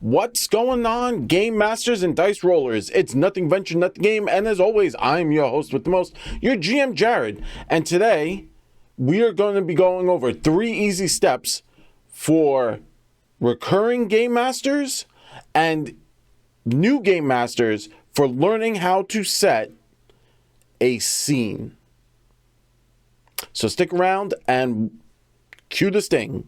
What's going on, game masters and dice rollers? It's Nothing Venture, Nothing Game, and as always, I'm your host with the most, your GM Jared. And today, we are going to be going over 3 easy steps for recurring game masters and new game masters for learning how to set a scene. So stick around and cue the sting.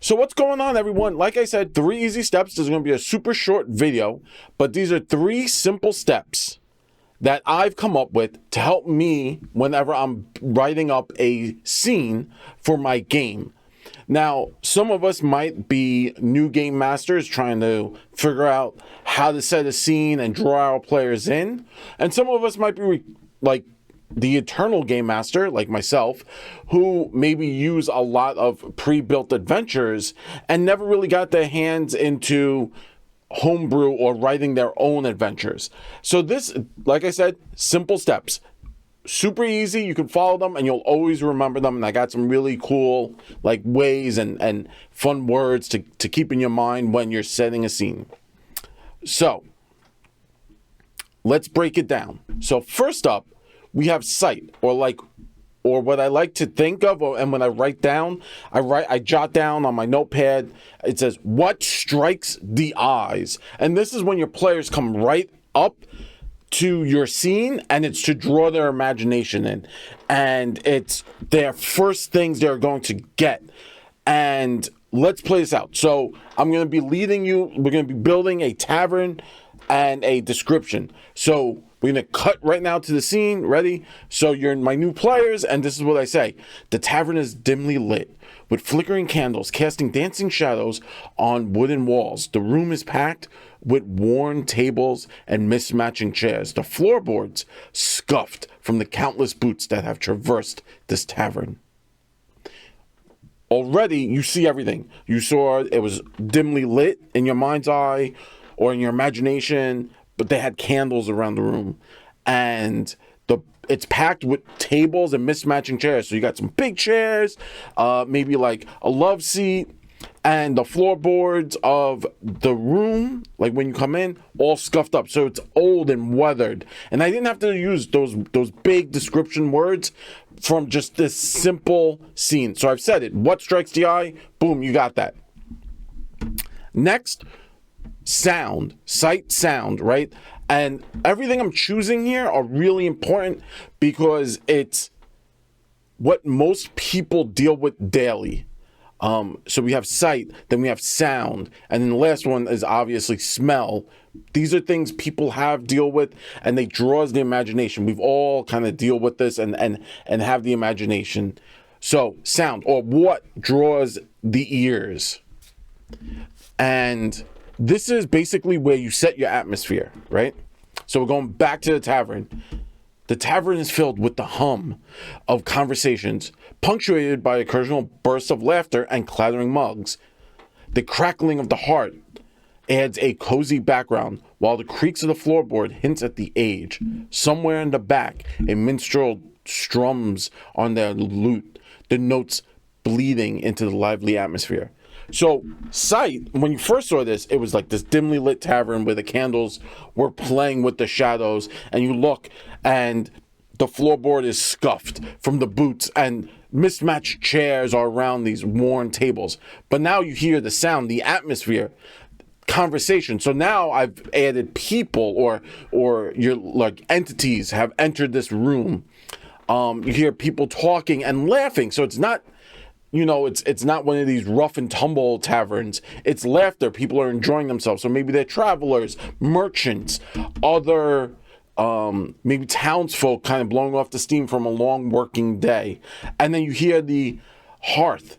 So what's going on, everyone? Like I said, 3 easy steps. This is going to be a super short video, but these are 3 simple steps that I've come up with to help me whenever I'm writing up a scene for my game. Now, some of us might be new game masters trying to figure out how to set a scene and draw our players in, and some of us might be like the eternal game master, like myself, who maybe use a lot of pre-built adventures and never really got their hands into homebrew or writing their own adventures. So this, like I said, simple steps, super easy. You can follow them and you'll always remember them. And I got some really cool like ways and fun words to keep in your mind when you're setting a scene. So let's break it down. So first up, we have sight, or what I like to think of, and when I write down, I jot down on my notepad. It says, what strikes the eyes? And this is when your players come right up to your scene, and it's to draw their imagination in, and it's their first things they're going to get. And let's play this out. So I'm going to be leading you. We're going to be building a tavern and a description. So we're going to cut right now to the scene. Ready? So you're my new players, and this is what I say. The tavern is dimly lit, with flickering candles casting dancing shadows on wooden walls. The room is packed with worn tables and mismatching chairs. The floorboards scuffed from the countless boots that have traversed this tavern. Already, you see everything. You saw it was dimly lit in your mind's eye or in your imagination, but they had candles around the room, and it's packed with tables and mismatching chairs. So you got some big chairs, maybe like a love seat, and the floorboards of the room, like when you come in, all scuffed up. So it's old and weathered. And I didn't have to use those big description words from just this simple scene. So I've said it. What strikes the eye? Boom, you got that. Next, sound, sight, sound, right? And everything I'm choosing here are really important because it's what most people deal with daily. So we have sight, then we have sound, and then the last one is obviously smell. These are things people deal with, and they draws the imagination. We've all kind of deal with this and have the imagination. So sound, or what draws the ears. And this is basically where you set your atmosphere, right? So we're going back to the tavern. The tavern is filled with the hum of conversations, punctuated by occasional bursts of laughter and clattering mugs. The crackling of the hearth adds a cozy background, while the creaks of the floorboard hints at the age. Somewhere in the back, a minstrel strums on their lute, the notes bleeding into the lively atmosphere. So sight, when you first saw this, it was like this dimly lit tavern where the candles were playing with the shadows, and you look and the floorboard is scuffed from the boots and mismatched chairs are around these worn tables. But now you hear the sound, the atmosphere, conversation. So now I've added people or your like entities have entered this room. You hear people talking and laughing. So it's not, it's not one of these rough and tumble taverns. It's laughter. People are enjoying themselves. So maybe they're travelers, merchants, other maybe townsfolk kind of blowing off the steam from a long working day. And then you hear the hearth,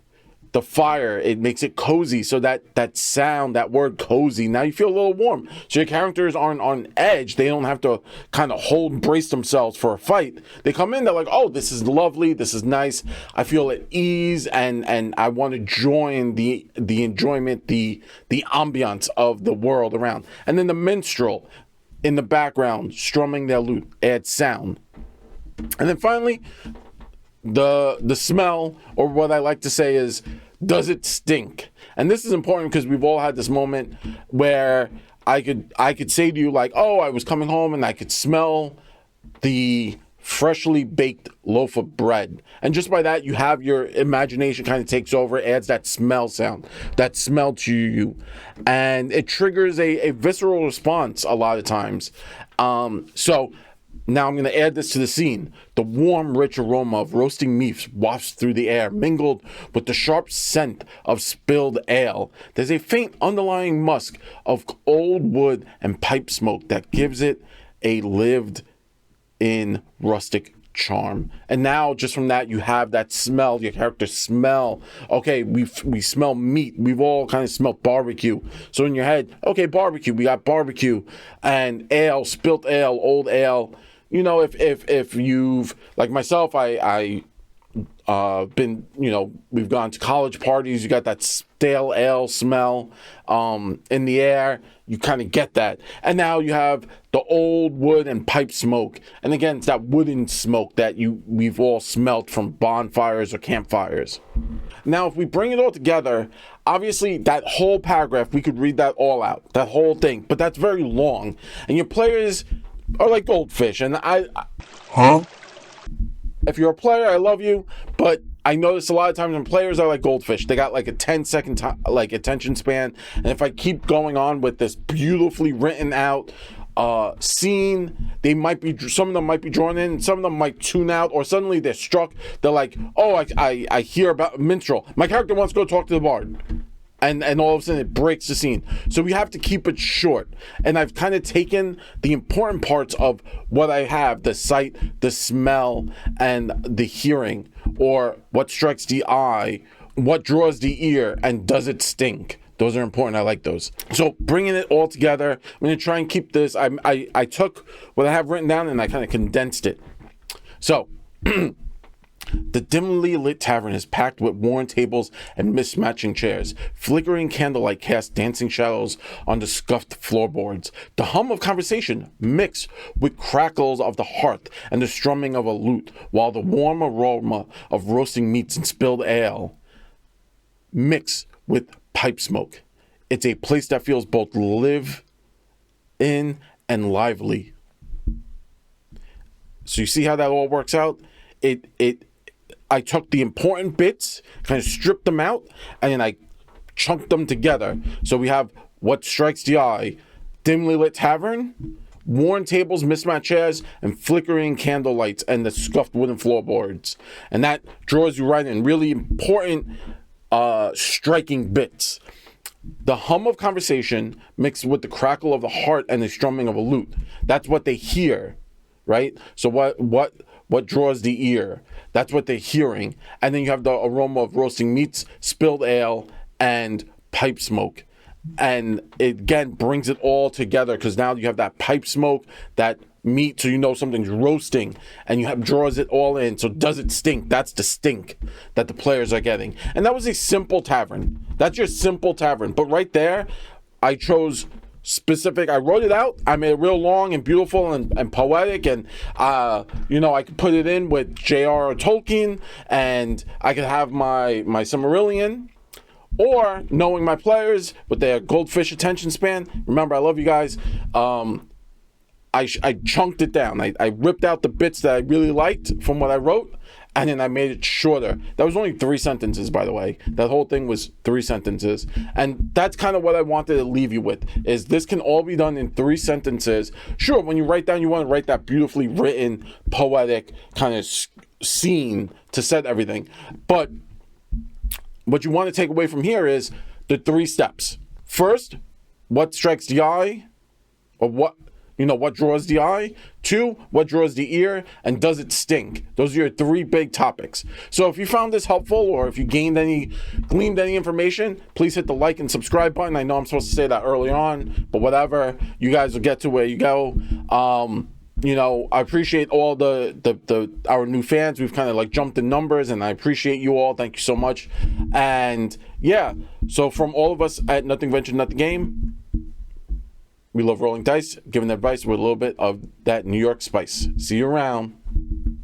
the fire. It makes it cozy. So that sound, that word cozy, now you feel a little warm. So your characters aren't on edge. They don't have to kind of brace themselves for a fight. They come in, they're like, oh, this is lovely. This is nice. I feel at ease, and I want to join the enjoyment, the ambiance of the world around. And then the minstrel in the background strumming their lute adds sound. And then finally, the smell, or what I like to say is, does it stink? And this is important because we've all had this moment where I could say to you like, oh, I was coming home and I could smell the freshly baked loaf of bread, and just by that you have your imagination kind of takes over, adds that smell sound, that smell to you, and it triggers a visceral response a lot of times. So now I'm going to add this to the scene. The warm, rich aroma of roasting meats wafts through the air, mingled with the sharp scent of spilled ale. There's a faint underlying musk of old wood and pipe smoke that gives it a lived in rustic charm. And now just from that you have that smell, your character smell. Okay, we smell meat. We've all kind of smelled barbecue. So in your head, okay, barbecue, we got barbecue and ale, spilt ale, old ale. You know, if you've, like myself, I been, we've gone to college parties, you got that stale ale smell in the air, you kind of get that. And now you have the old wood and pipe smoke, and again, it's that wooden smoke that we've all smelt from bonfires or campfires. Now if we bring it all together, obviously that whole paragraph, we could read that all out, that whole thing, but that's very long, and your players are like goldfish, and if you're a player, I love you, but I notice a lot of times when players are like goldfish, they got like a 10-second attention span, and if I keep going on with this beautifully written out scene, some of them might be drawn in, some of them might tune out, or suddenly they're struck. They're like, oh, I hear about minstrel. My character wants to go talk to the bard. And all of a sudden it breaks the scene. So we have to keep it short. And I've kind of taken the important parts of what I have, the sight, the smell, and the hearing, or what strikes the eye, what draws the ear, and does it stink? Those are important. I like those. So bringing it all together, I'm going to try and keep this. I took what I have written down and I kind of condensed it. So the dimly lit tavern is packed with worn tables and mismatching chairs. Flickering candlelight casts dancing shadows on the scuffed floorboards. The hum of conversation mixed with crackles of the hearth and the strumming of a lute, while the warm aroma of roasting meats and spilled ale mix with pipe smoke. It's a place that feels both live in and lively. So you see how that all works out? I took the important bits, kind of stripped them out, and then I chunked them together. So we have what strikes the eye: dimly lit tavern, worn tables, mismatched chairs, and flickering candle lights, and the scuffed wooden floorboards. And that draws you right in. Really important, striking bits. The hum of conversation mixed with the crackle of the heart and the strumming of a lute. That's what they hear, right? So what draws the ear? That's what they're hearing. And then you have the aroma of roasting meats, spilled ale, and pipe smoke. And it again brings it all together, because now you have that pipe smoke, that meat, so you know something's roasting, and you have draws it all in. So does it stink? That's the stink that the players are getting. And that was a simple tavern. That's your simple tavern. But right there, I chose specific. I wrote it out. I made it real long and beautiful and poetic, and I could put it in with J.R. Tolkien, and I could have my Silmarillion, or knowing my players with their goldfish attention span. Remember, I love you guys. I chunked it down. I ripped out the bits that I really liked from what I wrote, and then I made it shorter. That was only 3 sentences, by the way. That whole thing was 3 sentences. And that's kind of what I wanted to leave you with, is this can all be done in 3 sentences. Sure, when you write down, you want to write that beautifully written, poetic kind of scene to set everything. But what you want to take away from here is the 3 steps. First, what strikes the eye, or what draws the eye. 2, what draws the ear, and does it stink? Those are your 3 big topics. So if you found this helpful, or if you gleaned any information, please hit the like and subscribe button. I know I'm supposed to say that early on, but whatever. You guys will get to where you go. I appreciate all our new fans. We've kind of like jumped in numbers, and I appreciate you all. Thank you so much. And yeah, so from all of us at Nothing Venture, Nothing Game, we love rolling dice, giving advice with a little bit of that New York spice. See you around.